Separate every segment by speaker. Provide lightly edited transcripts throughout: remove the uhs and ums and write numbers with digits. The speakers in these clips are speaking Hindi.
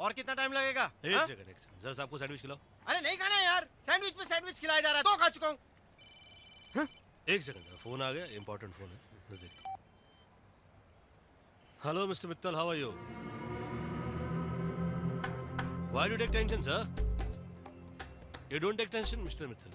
Speaker 1: और कितना टाइम लगेगा?
Speaker 2: एक सेकंड जरा साहब को सैंडविच खिलाओ।
Speaker 1: अरे नहीं खाना है यार, सैंडविच पे सैंडविच खिलाया जा रहा है, 2 खा चुका हूँ।
Speaker 2: एक सेकंड, फोन आ गया, इंपॉर्टेंट फोन है। Hello mister Mittal, how are you? Why do take tension sir? You don't take tension mister Mittal.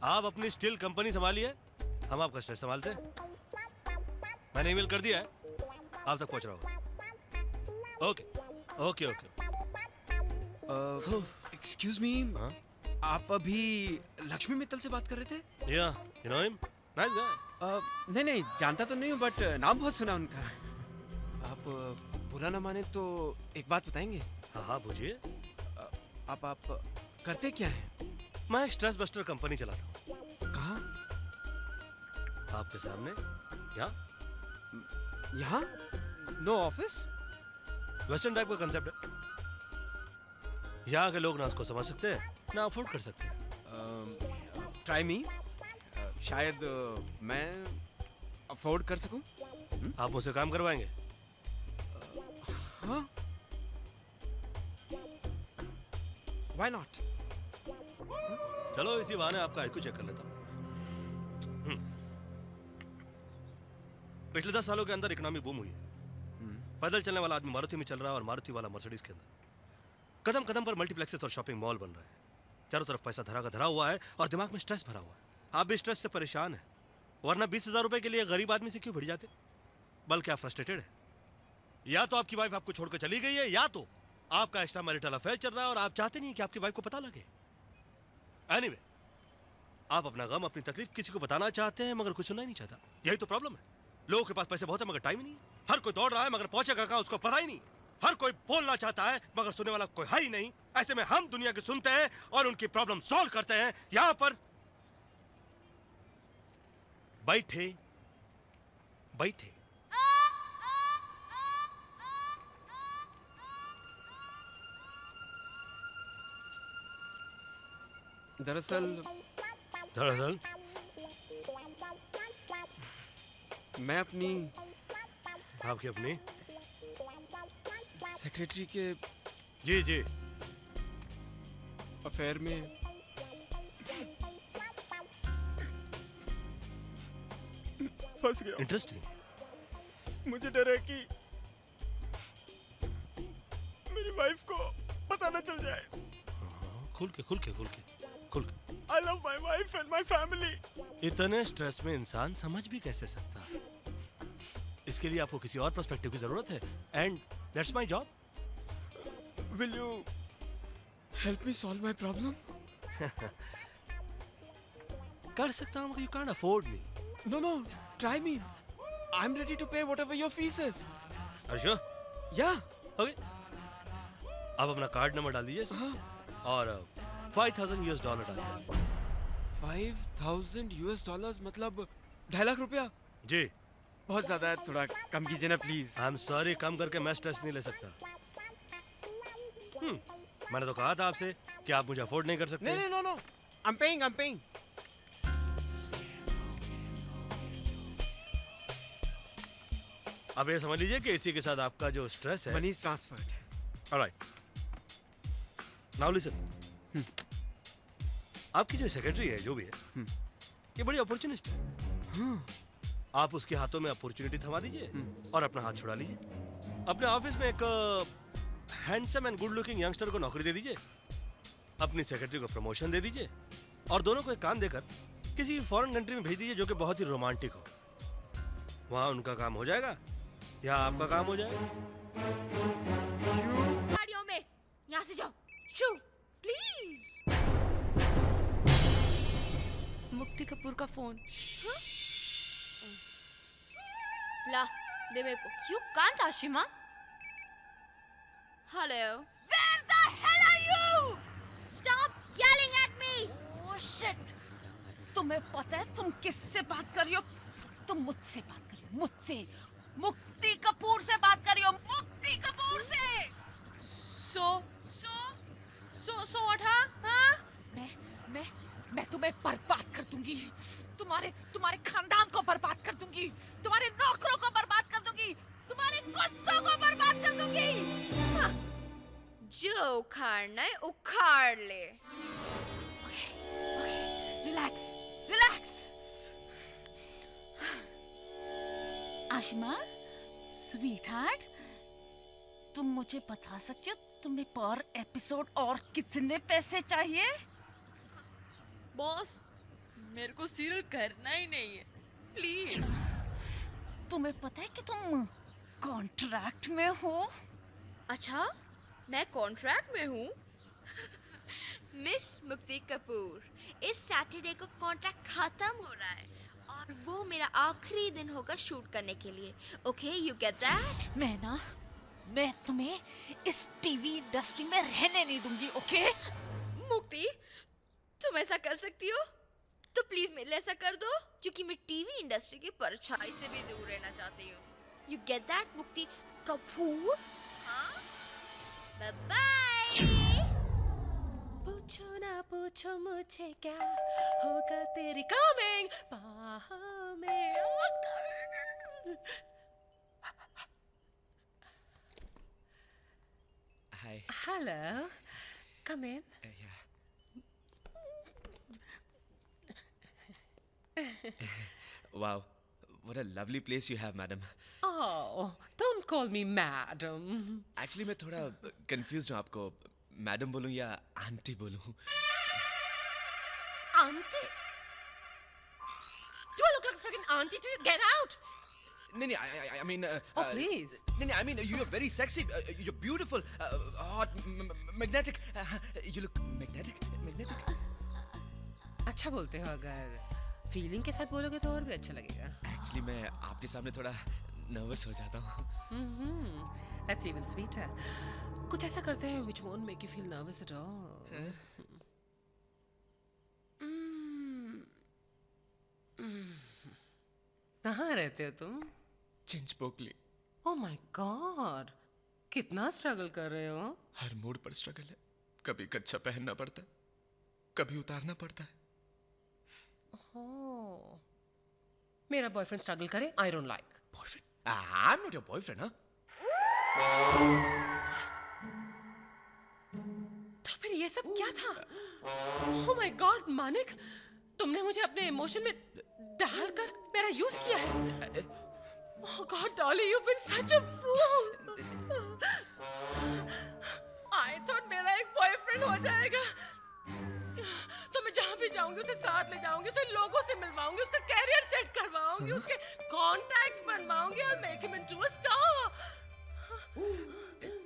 Speaker 2: आप अपनी स्टील कंपनी संभालिए, हम आपका स्ट्रेस संभालते हैं। मैंने ईमेल कर दिया है, आप तक पहुंच रहा होगा। Okay okay okay.
Speaker 3: Excuse me, आप अभी लक्ष्मी मित्तल से बात कर रहे थे?
Speaker 2: या you know him, nice guy.
Speaker 3: नहीं जानता तो नहीं हूँ, बट नाम बहुत सुना उनका। आप बुरा ना माने तो एक बात बताएंगे?
Speaker 2: हाँ पूछिए।
Speaker 3: आप करते क्या हैं?
Speaker 2: मैं एक स्ट्रेस बस्टर कंपनी चलाता हूँ।
Speaker 3: कहाँ?
Speaker 2: आपके सामने,
Speaker 3: यहाँ? No office?
Speaker 2: वेस्टर्न टाइप का कंसेप्ट है। यहाँ के लोग ना उसको समझ सकते हैं ना अफोर्ड कर सकते हैं।
Speaker 3: ट्राई मी, शायद मैं अफोर्ड कर सकूं।
Speaker 2: आप मुझसे काम करवाएंगे?
Speaker 3: हाँ, व्हाई नॉट?
Speaker 2: चलो इसी बहाने आपका आईक्यू चेक कर लेता हूँ। पिछले 10 सालों के अंदर इकोनॉमी बूम हुई है। पैदल चलने वाला आदमी मारुति में चल रहा है और मारुति वाला मर्सिडीज के अंदर। कदम कदम पर मल्टीप्लेक्सेस और शॉपिंग मॉल बन रहे हैं। चारों तरफ पैसा धरा का धरा हुआ है और दिमाग में स्ट्रेस भरा हुआ है। आप भी स्ट्रेस से परेशान हैं, वरना 20,000 रुपए के लिए गरीब आदमी से क्यों भिड़ जाते? बल्कि आप फ्रस्ट्रेटेड हैं। या तो आपकी वाइफ आपको छोड़कर चली गई है, या तो आपका एक्स्ट्रा मैरिटल अफेयर चल रहा है और आप चाहते नहीं कि आपकी वाइफ को पता लगे। एनीवे, आप अपना गम अपनी तकलीफ किसी को बताना चाहते हैं मगर कुछ सुनना ही नहीं चाहता। यही तो प्रॉब्लम है। लोगों के पास पैसे बहुत है मगर टाइम ही नहीं है। हर कोई दौड़ रहा है मगर पहुंचेगा कहां उसको पता ही नहीं है। हर कोई बोलना चाहता है मगर सुनने वाला कोई है ही नहीं। ऐसे में हम दुनिया की सुनते हैं और उनकी प्रॉब्लम सॉल्व करते हैं। यहां पर बैठे बैठे।
Speaker 3: दरअसल मैं
Speaker 2: आपकी अपनी
Speaker 3: सेक्रेटरी के
Speaker 2: जी
Speaker 3: अफेयर में फंस गया।
Speaker 2: इंटरेस्टिंग।
Speaker 3: मुझे डर है कि मेरी वाइफ को पता न चल जाए।
Speaker 2: खुल के
Speaker 3: I love my wife and my family.
Speaker 2: इतने स्ट्रेस में इंसान समझ भी कैसे सकता है? इसके लिए आपको किसी और पर्सपेक्टिव की जरूरत है and that's my job.
Speaker 3: Will you help me solve my problem?
Speaker 2: कर सकता हूँ मगर you can't afford me.
Speaker 3: No, try me. I'm ready to pay whatever your fees is.
Speaker 2: Are you sure?
Speaker 3: Yeah.
Speaker 2: Okay. आप अपना कार्ड नंबर डाल दीजिए इसमें और $5,000 डाल दीजिए।
Speaker 3: $5,000 मतलब 2.5 लाख रुपया?
Speaker 2: जी।
Speaker 3: बहुत ज्यादा है, थोड़ा कम कीजिए ना प्लीज।
Speaker 2: आई एम सॉरी, कम करके मैं स्ट्रेस नहीं ले सकता। मैंने तो कहा था आपसे कि आप मुझे अफोर्ड नहीं कर सकते।
Speaker 3: नहीं, नो, I'm paying.
Speaker 2: अब ये समझ लीजिए कि इसी के साथ आपका जो स्ट्रेस है
Speaker 3: money is transferred.
Speaker 2: Alright, now listen. आपकी जो सेक्रेटरी है, जो भी है, ये बड़ी अपॉर्चुनिस्ट है। आप उसके हाथों में अपॉर्चुनिटी थमा दीजिए और अपना हाथ छुड़ा लीजिए। अपने ऑफिस में एक handsome and good looking youngster को नौकरी दे दीजिए, अपनी सेक्रेटरी को प्रमोशन दे दीजिए और दोनों को एक काम देकर किसी फॉरेन कंट्री में भेज दीजिए जो कि बहुत ही रोमांटिक हो। वहां उनका काम हो जाएगा या आपका काम हो जाएगा।
Speaker 4: गाड़ियों में यहाँ से जाओ, शू प्लीज। मुक्ति कपूर का फोन। ला दे मेरे को। You can't, Ashima. Hello. Where the hell are you? Stop yelling at me. Oh shit.
Speaker 5: तुम्हें पता है तुम किससे बात कर रही हो? तुम मुझसे बात कर रही हो, मुझसे। मुक्ति कपूर से बात कर रही हो, मुक्ति कपूर से।
Speaker 4: So what, huh?
Speaker 5: मैं तुम्हें बर्बाद कर दूंगी। तुम्हारे खानदान को बर्बाद कर दूंगी, तुम्हारे नौकरों को बर्बाद कर दूंगी, तुम्हारे कुत्तों को बर्बाद कर दूंगी।
Speaker 4: जो उखाड़ना है उखाड़ ले।
Speaker 5: Relax relax. Ashima sweet heart, तुम मुझे बता सकते हो तुम्हें पर एपिसोड और कितने पैसे चाहिए?
Speaker 6: बॉस मेरे को सीरियल करना ही नहीं है, प्लीज।
Speaker 5: तुम्हें पता है कि तुम कॉन्ट्रैक्ट में हो?
Speaker 4: अच्छा, मैं कॉन्ट्रैक्ट में हूँ? मिस मुक्ति कपूर, इस सैटरडे को कॉन्ट्रैक्ट खत्म हो रहा है और वो मेरा आखिरी दिन होगा शूट करने के लिए। Okay, you get that?
Speaker 5: मैं तुम्हें इस टीवी इंडस्ट्री में रहने नहीं दूंगी, ओके?
Speaker 4: मुक्ति, तुम ऐसा कर सकती हो तो प्लीज मेरे लिए ऐसा कर दो, क्योंकि मैं टीवी इंडस्ट्री की परछाई से भी दूर रहना चाहती हूँ। You get that Mukti Kapoor? हाँ? Bye bye.
Speaker 6: पूछो ना पूछो मुझे क्या होगा तेरी कमिंग बाहों में आकर।
Speaker 3: Hi.
Speaker 6: Hello, come in.
Speaker 3: Yeah. Wow, what a lovely place you have, madam.
Speaker 6: Oh, don't call me madam.
Speaker 3: Actually, मैं थोड़ा confused हूँ आपको मैडम बोलूँ या आंटी बोलूँ.
Speaker 6: Auntie? Do I look like a freaking auntie to you? Get out!
Speaker 3: नहीं, I mean.
Speaker 6: Oh, please.
Speaker 3: नहीं, I mean you're very sexy. You're beautiful, hot, magnetic. You look magnetic.
Speaker 6: अच्छा बोलते हो, अगर फीलिंग के साथ बोलोगे तो और भी अच्छा लगेगा.
Speaker 3: Actually, मैं आपके सामने थोड़ा nervous हो जाता हूँ.
Speaker 6: That's even sweeter. कुछ ऐसा करते हैं which won't make you feel nervous at all. कहाँ रहते हो तुम?
Speaker 3: चिंचपोकली.
Speaker 6: Oh my God, कितना स्ट्रगल कर रहे हो?
Speaker 3: हर मूड पर स्ट्रगल है. कभी कच्चा पहनना पड़ता है, कभी उतारना पड़ता है.
Speaker 6: Oh, मेरा बॉयफ्रेंड स्ट्रगल करे, I don't like.
Speaker 3: Boyfriend? I'm not your boyfriend, huh?
Speaker 6: तो फिर ये सब क्या था? Oh my God, मानिक, तुमने मुझे अपने इमोशन में डालकर मेरा यूज किया है. Oh God, Dolly, you've been such a fool. I thought मेरा एक बॉयफ्रेंड हो जाएगा. तो मैं जहाँ भी जाऊंगी उसे साथ ले जाऊंगी, उसे लोगों से मिलवाऊंगी, उसका कैरियर सेट करवाऊंगी, उसके कॉन्टैक्ट्स बनवाऊंगी और make him into a star.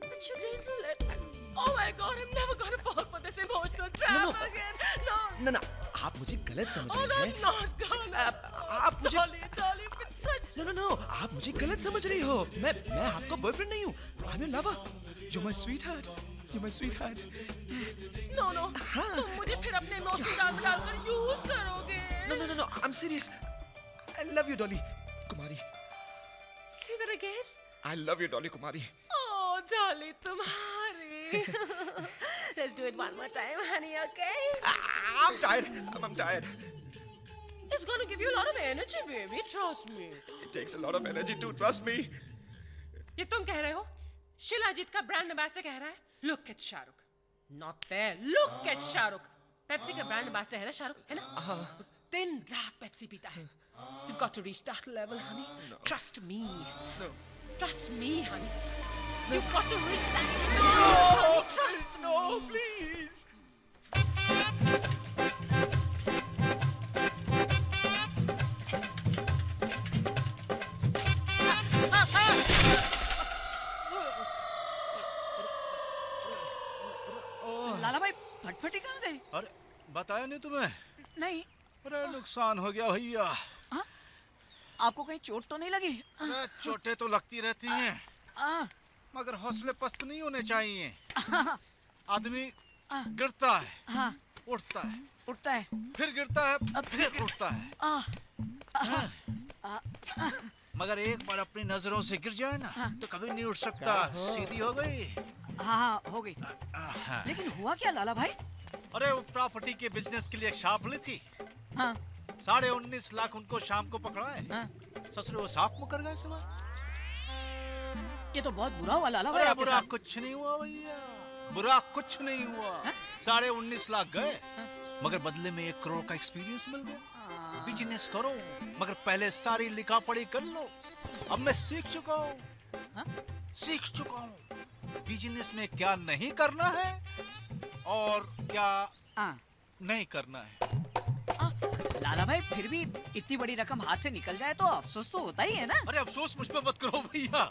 Speaker 6: But you didn't let me. Oh my God, I'm never gonna fall for this emotional trap again. No.
Speaker 3: ना, आप मुझे गलत समझ
Speaker 6: Oh,
Speaker 3: रही हैं.
Speaker 6: I'm not gonna.
Speaker 3: आप मुझे.
Speaker 6: Dolly, it's such.
Speaker 3: No, आप मुझे गलत समझ रही हो. मैं आपका बॉयफ्रेंड नहीं हूँ. I'm your lover. You're my sweetheart. You're my sweetheart.
Speaker 6: No. तुम मुझे फिर अपने इमोशनल जाल में डालकर यूज करोगे.
Speaker 3: No. I'm serious. I love you, Dolly Kumari.
Speaker 6: Say that again.
Speaker 3: I love you, Dolly Kumari.
Speaker 6: Oh, Dolly, तुम्हारी. Let's do it one more time, honey, okay?
Speaker 3: I'm tired. I'm tired.
Speaker 6: It's gonna give you a lot of energy, baby. Trust me.
Speaker 3: It takes a lot of energy to trust me.
Speaker 6: ये तुम कह रहे हो? शिलाजीत का ब्रांड एम्बेसडर कह रहा है? Look at Shahrukh. Not there. Look at Shahrukh. Pepsi का ब्रांड एम्बेसडर है ना शाहरुख, है ना? दिन रात पेप्सी पीता है. You've got to reach that level, honey.
Speaker 3: No.
Speaker 6: Trust me.
Speaker 3: No.
Speaker 6: Trust me, honey. You've got to reach that.
Speaker 3: No,
Speaker 6: honey, trust
Speaker 3: no,
Speaker 6: me.
Speaker 3: please.
Speaker 7: लाला भाई फटफटी कहाँ गई?
Speaker 1: अरे बताया नहीं तुम्हें?
Speaker 7: नहीं.
Speaker 1: अरे नुकसान हो गया भैया.
Speaker 7: हाँ? आपको कहीं चोट तो नहीं लगी?
Speaker 1: अरे चोटें तो लगती रहती हैं, मगर हौसले पस्त नहीं होने चाहिए. आदमी गिरता है,
Speaker 7: हाँ.
Speaker 1: उठता है,
Speaker 7: उठता है,
Speaker 1: फिर गिरता है, फिर उठता है. मगर एक बार अपनी नजरों से गिर जाए ना तो कभी नहीं उठ सकता. सीधी हो गई.
Speaker 7: हाँ हो गई. लेकिन हुआ क्या लाला भाई?
Speaker 1: अरे वो प्रॉपर्टी के बिजनेस के लिए एक सांप ली थी.
Speaker 7: हाँ.
Speaker 1: 19.5 लाख उनको शाम को पकड़ा है.
Speaker 7: हाँ.
Speaker 1: ससुर वो सांप मुकर गए सुबह.
Speaker 7: ये तो बहुत बुरा हुआ लाला भाई.
Speaker 1: अरे
Speaker 7: आपके
Speaker 1: बुरा
Speaker 7: साथ.
Speaker 1: कुछ नहीं हुआ भैया. बुरा कुछ नहीं हुआ। 19.5 लाख गए, मगर बदले में 1 करोड़ का एक्सपीरियंस मिल गया। बिजनेस करो, मगर पहले सारी लिखा पढ़ी कर लो। अब मैं सीख चुका हूँ, सीख चुका हूँ बिजनेस में क्या नहीं करना है और क्या नहीं करना है।
Speaker 7: लाला भाई फिर भी इतनी बड़ी रकम हाथ से निकल जाए तो अफसोस तो होता ही है ना।
Speaker 1: अरे अफसोस मुझ पे मत करो भैया,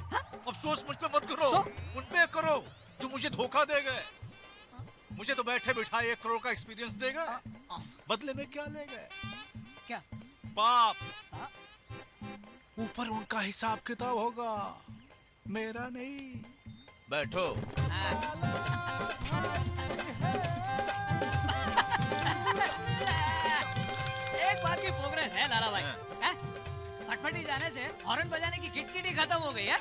Speaker 1: अफसोस मुझ पे मत करो, उन पे करो जो मुझे धोखा दे गए। मुझे तो बैठे बिठाए 1 करोड़ का एक्सपीरियंस देगा, बदले में क्या ले गए?
Speaker 7: क्या?
Speaker 1: पाप। ऊपर उनका हिसाब किताब होगा, मेरा नहीं। बैठो।
Speaker 7: एक बात की प्रोग्रेस है लाला भाई। फटफटी जाने से हॉर्न बजाने की किटकिट ही खत्म हो गई है।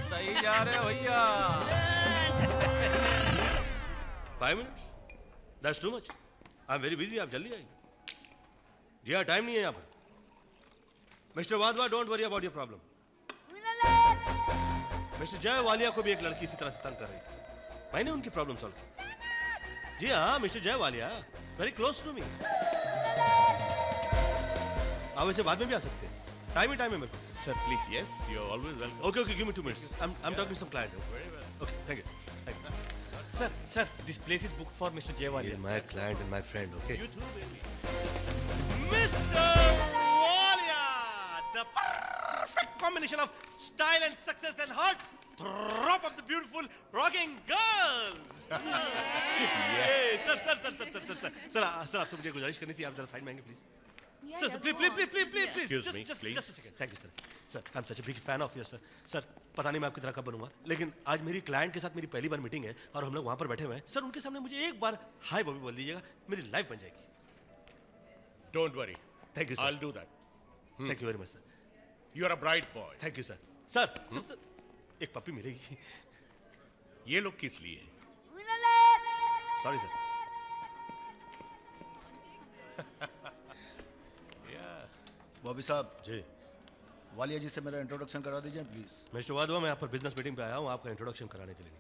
Speaker 1: सही जा रहे हो भैया।
Speaker 2: 5 minutes? That's too much. I'm very busy. आप जल्दी आइए। जी हाँ, टाइम नहीं है यहाँ पर। Mister Wadhwa, don't worry about your problem. Mister Jay Walia को भी एक लड़की इसी तरह से तंग कर रही थी, मैंने उनकी प्रॉब्लम सॉल्व की। जी हाँ, mister Jay Walia, very close to me. आप वैसे बाद में भी आ सकते हैं, टाइम ही टाइम है मेरे को।
Speaker 8: Sir, please, yes, you're always welcome.
Speaker 2: Okay, give me 2 minutes. I'm talking to some client.
Speaker 8: Very well.
Speaker 2: Okay, thank you.
Speaker 9: Sir, this place is booked for Mr.
Speaker 2: He
Speaker 9: Jayawali.
Speaker 2: is my client and my friend, okay?
Speaker 8: You too, baby.
Speaker 2: Mr. Walia, the perfect combination of style and success and heart drop of the beautiful rocking girls. Hey, sir, आपसे मुझे गुजारिश करनी थी, आप जरा साइड में आएंगे please. Sir, please.
Speaker 8: Excuse me, please.
Speaker 2: Just a second. Thank you, sir. Sir, I'm such a big fan of yours, sir. Sir, पता नहीं मैं आपकी तरह कब बनूंगा, लेकिन आज मेरी क्लाइंट के साथ मेरी पहली बार मीटिंग है और हम लोग वहां पर बैठे हुए हैं। सर, उनके सामने मुझे एक बार हाय बॉबी बोल दीजिएगा, मेरी लाइफ बन जाएगी।
Speaker 8: Don't worry.
Speaker 2: Thank you, sir.
Speaker 8: I'll do that.
Speaker 2: Thank you very much, sir.
Speaker 8: You're a bright boy.
Speaker 2: Thank you, sir. Sir, एक पप्पी मिलेगी?
Speaker 8: ये लोग किस लिए?
Speaker 2: Sorry sir.
Speaker 10: बॉबी साहब
Speaker 2: जी,
Speaker 10: वालिया जी से मेरा इंट्रोडक्शन करा दीजिए प्लीज।
Speaker 2: मिस्टर वाधवा, मैं आप पर बिजनेस मीटिंग पे आया हूँ आपका इंट्रोडक्शन कराने के लिए।